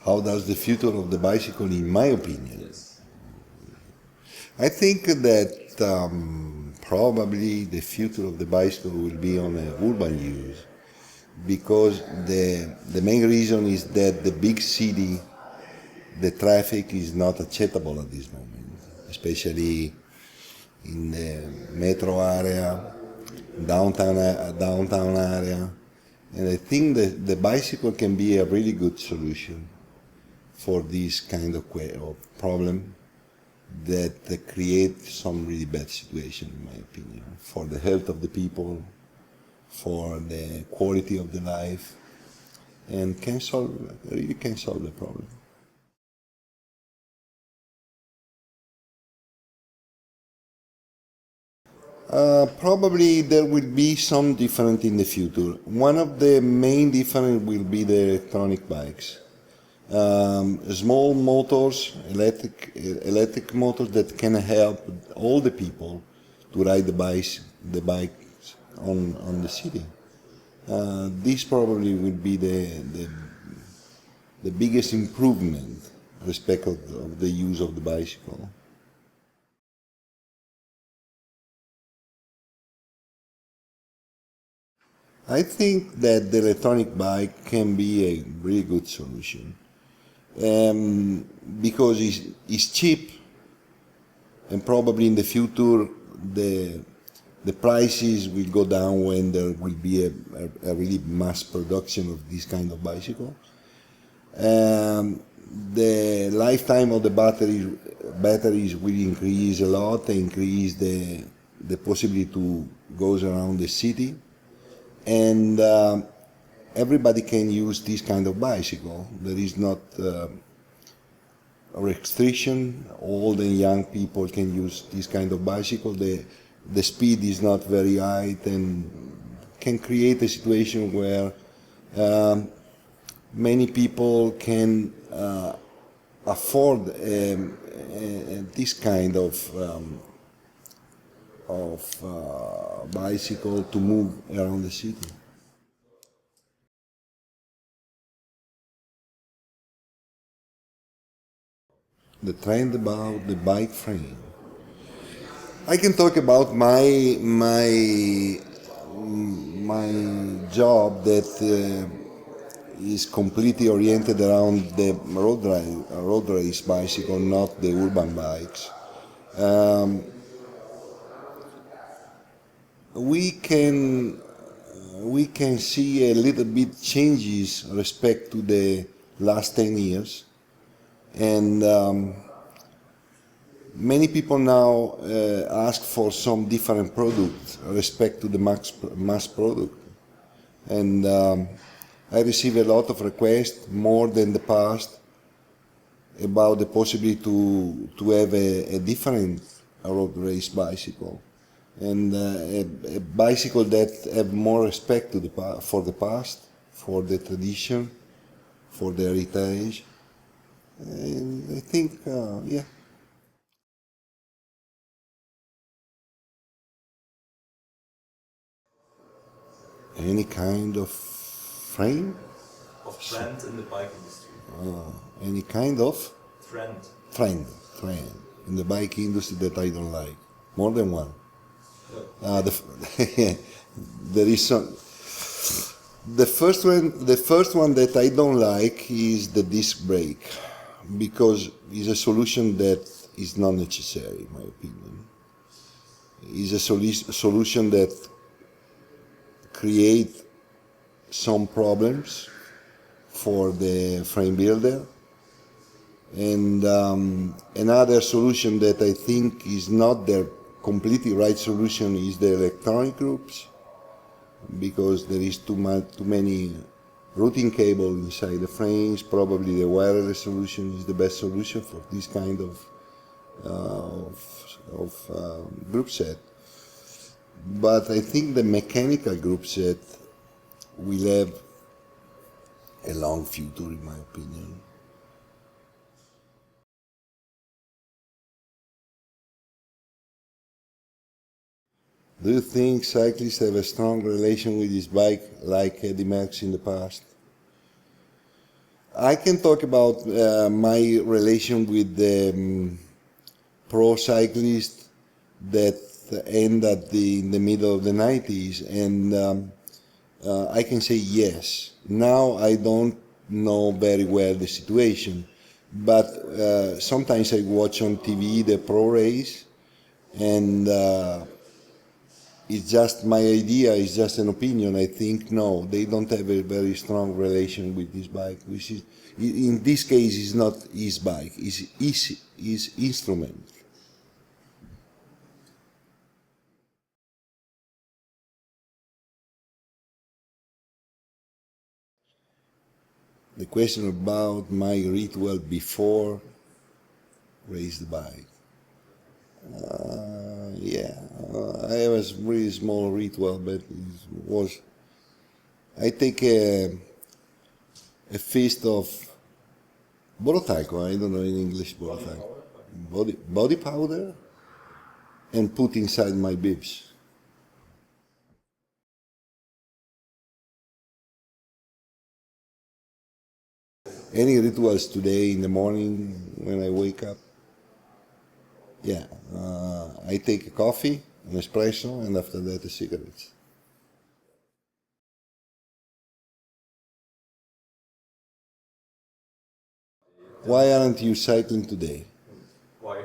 How does the future of the bicycle, in my opinion? I think that probably the future of the bicycle will be on urban use, because the main reason is that the big city, the traffic is not acceptable at this moment, especially in the metro area, downtown area, and I think that the bicycle can be a really good solution for this kind of problem that create some really bad situation, in my opinion, for the health of the people, for the quality of the life, and really can solve the problem. Probably there will be some different in the future. One of the main difference will be the electronic bikes. Small motors, electric motors that can help all the people to ride the bikes on the city. This probably will be the biggest improvement respect of the use of the bicycle. I think that the electronic bike can be a really good solution, because it's cheap, and probably in the future the prices will go down when there will be a really mass production of this kind of bicycle. The lifetime of the batteries will increase a lot, increase the possibility to go around the city, and everybody can use this kind of bicycle. There is not a restriction. Old and young people can use this kind of bicycle. The speed is not very high, and can create a situation where many people can afford this kind of bicycle to move around the city. The trend about the bike frame. I can talk about my job that is completely oriented around the road race bicycle, not the urban bikes. We can see a little bit changes respect to the last 10 years, and many people now ask for some different products respect to the mass product, and I receive a lot of requests, more than the past, about the possibility to have a different road race bicycle, and a bicycle that have more respect to for the past, for the tradition, for the heritage. And I think, yeah. Any kind of frame? Of trend in the bike industry. Any kind of? Trend. Trend in the bike industry that I don't like. More than one. There is some. The first one that I don't like is the disc brake, because it's a solution that is not necessary, in my opinion. It's a solution that create some problems for the frame builder, and another solution that I think is not the completely right solution is the electronic groups, because there is too many routing cable inside the frames. Probably the wireless solution is the best solution for this kind of group set. But I think the mechanical group set will have a long future, in my opinion. Do you think cyclists have a strong relation with this bike like Eddy Merckx in the past? I can talk about my relation with the pro cyclist that end in the middle of the 90s, and I can say yes. Now I don't know very well the situation, but sometimes I watch on TV the pro race, and it's just my idea, it's just an opinion. I think no, they don't have a very strong relation with this bike, which is, in this case, is not his bike, it's his instrument. The question about my ritual before race the bike. I have a really small ritual, but it was, I take a fist of borotaiko, I don't know in English borotaiko, body powder, and put inside my bibs. Any rituals today in the morning when I wake up? Yeah, I take a coffee, an espresso, and after that a cigarette. Why aren't you cycling today? Why?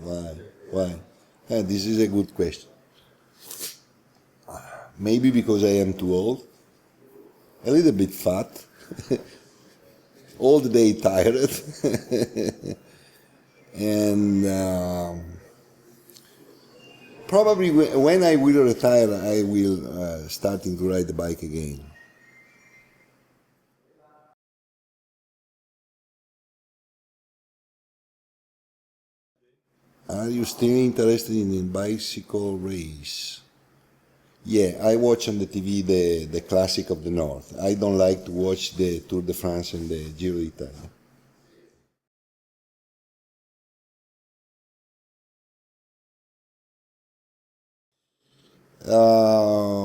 Why? Why? This is a good question. Maybe because I am too old, a little bit fat, all the day tired, and probably when I will retire, I will starting to ride the bike again. Are you still interested in a bicycle race? Yeah, I watch on the TV the Classic of the North. I don't like to watch the Tour de France and the Giro d'Italia.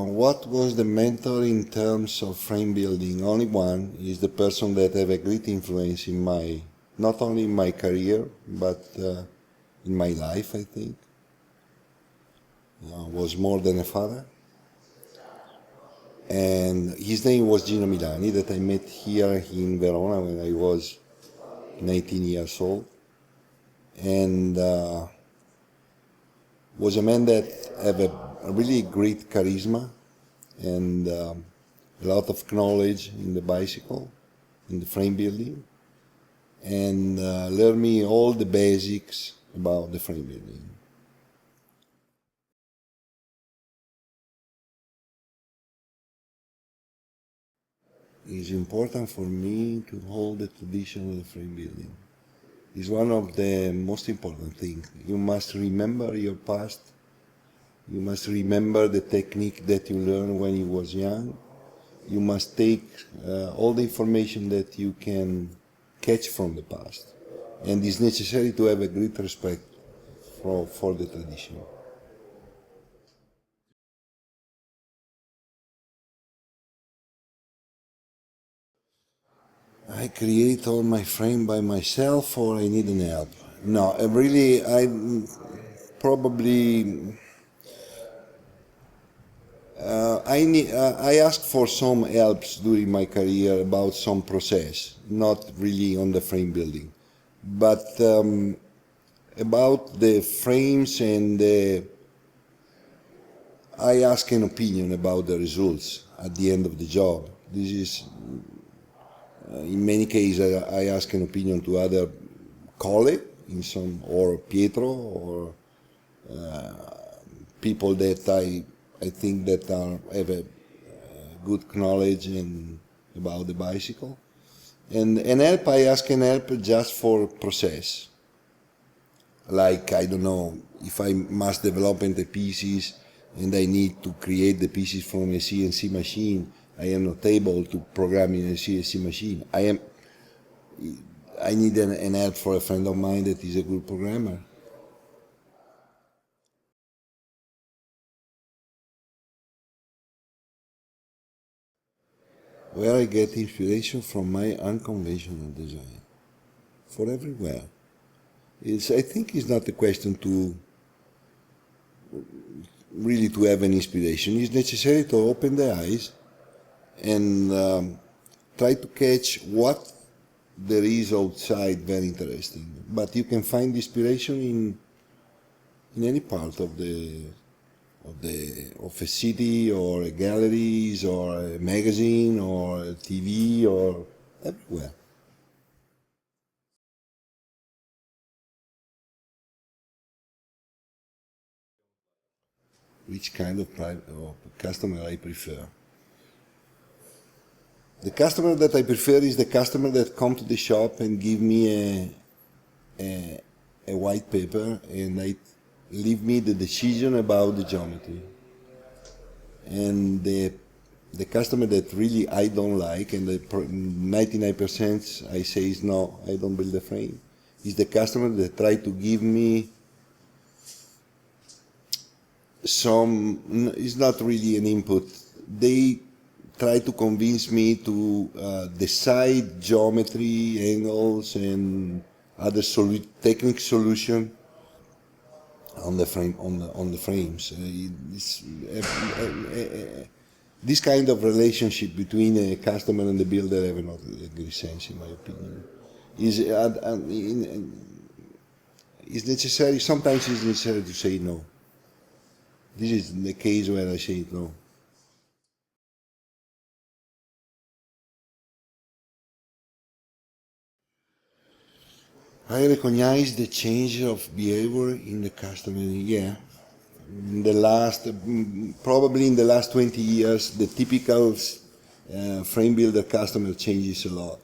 What was the mentor in terms of frame building? Only one is the person that have a great influence in my, not only in my career, but in my life, I think. Was more than a father. And his name was Gino Milani, that I met here in Verona when I was 19 years old. And was a man that had a really great charisma and a lot of knowledge in the bicycle, in the frame building, and learned me all the basics about the frame building. It's important for me to hold the tradition of the frame building. It's one of the most important things. You must remember your past. You must remember the technique that you learned when you was young. You must take all the information that you can catch from the past. And it's necessary to have a great respect for the tradition. I create all my frame by myself or I need an help? No, I probably I asked for some helps during my career about some process, not really on the frame building, but about the frames and I ask an opinion about the results at the end of the job. This is, in many cases, I ask an opinion to other colleagues, or Pietro, or people that I think that have a good knowledge about the bicycle. And help, I ask an help just for process. Like, I don't know, if I must develop the pieces and I need to create the pieces from a CNC machine, I am not able to program in a CNC machine. I need an help for a friend of mine that is a good programmer. where I get inspiration from my unconventional design. For everywhere. I think it's not a question to really to have an inspiration. It's necessary to open the eyes and try to catch what there is outside very interesting. But you can find inspiration in any part of a city or a galleries or a magazine or a TV or everywhere. Which kind of customer I prefer? The customer that I prefer is the customer that come to the shop and give me a white paper and leave me the decision about the geometry. And the customer that really I don't like, and 99% I say is no, I don't build a frame, is the customer that try to give me it's not really an input. They try to convince me to decide geometry, angles, and other technical solution on the frame on the frames. This kind of relationship between a customer and the builder have not a good sense, in my opinion. Is necessary. Sometimes it's necessary to say no. This is the case where I say no. I recognize the change of behavior in the customer. Yeah, probably in the last 20 years, the typical frame builder customer changes a lot.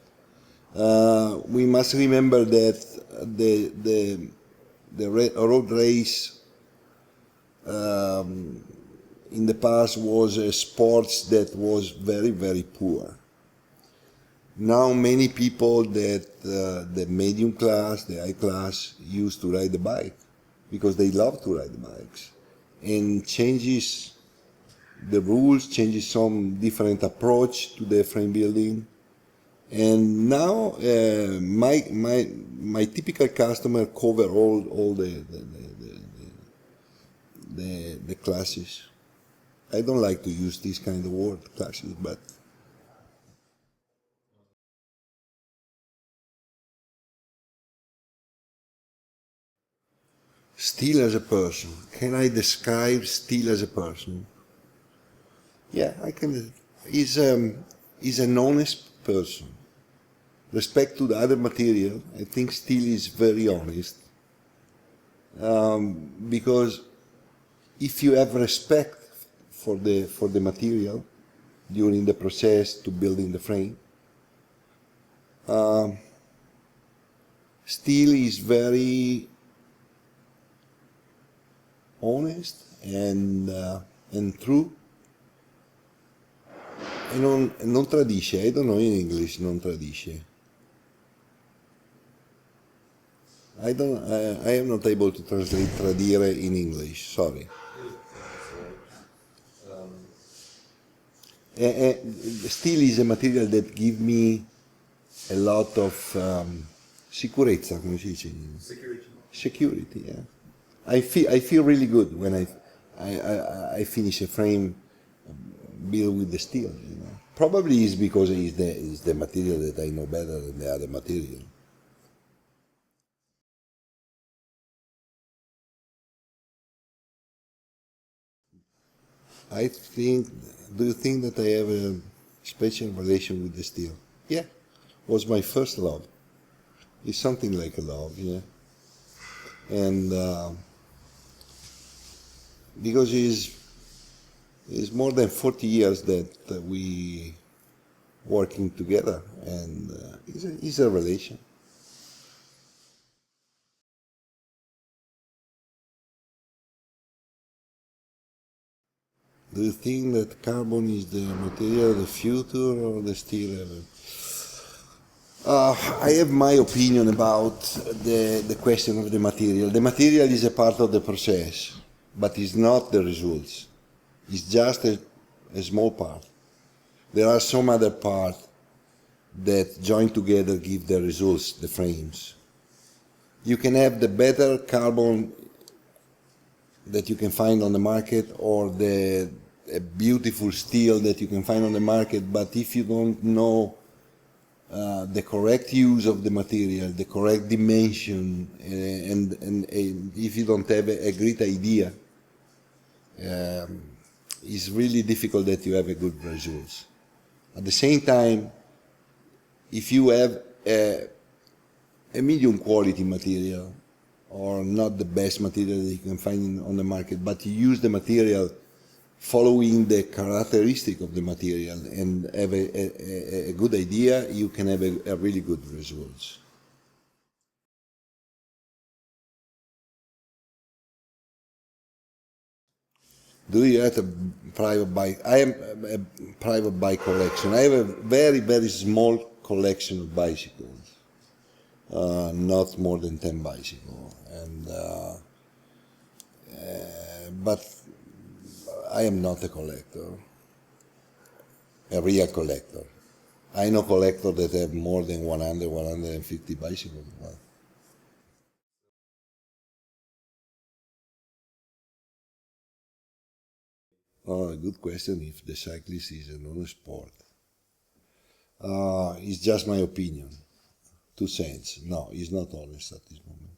We must remember that the road race in the past was a sport that was very, very poor. Now many people that the medium class, the high class, used to ride the bike because they love to ride the bikes, and changes the rules, changes some different approach to the frame building. And now my typical customer cover all the classes. I don't like to use this kind of word, classes, but Steel as a person. Can I describe Steel as a person? Yeah, I can. He's an honest person. Respect to the other material, I think Steel is very honest. Because if you have respect for the material during the process to building the frame, Steel is very honest and true. E non tradisce. I don't know in English, non tradisce. I am not able to translate tradire in English, sorry. Steel is a material that gives me a lot of sicurezza, come si dice? Security, yeah. I feel really good when I finish a frame built with the steel. You know, probably it's because it's the material that I know better than the other material. Do you think that I have a special relation with the steel? Yeah, was my first love. It's something like a love, yeah. And because it's more than 40 years that we working together, and it's a relation. Do you think that carbon is the material of the future or the steel? I have my opinion about the question of the material. The material is a part of the process, but it's not the results. It's just a small part. There are some other parts that joined together give the results, the frames. You can have the better carbon that you can find on the market, or the beautiful steel that you can find on the market, but if you don't know the correct use of the material, the correct dimension, and if you don't have a great idea, it's really difficult that you have a good results. At the same time, if you have a medium quality material, or not the best material that you can find on the market, but you use the material following the characteristic of the material and have a good idea, you can have a really good results. Do you have a private bike? I am a private bike collection. I have a very, very small collection of bicycles, not more than 10 bicycles. But I am not a collector, a real collector. I know collectors that have more than 100, 150 bicycles. Oh, good question if the cyclist is a non-sport. It's just my opinion. 2 cents. No, it's not honest at this moment.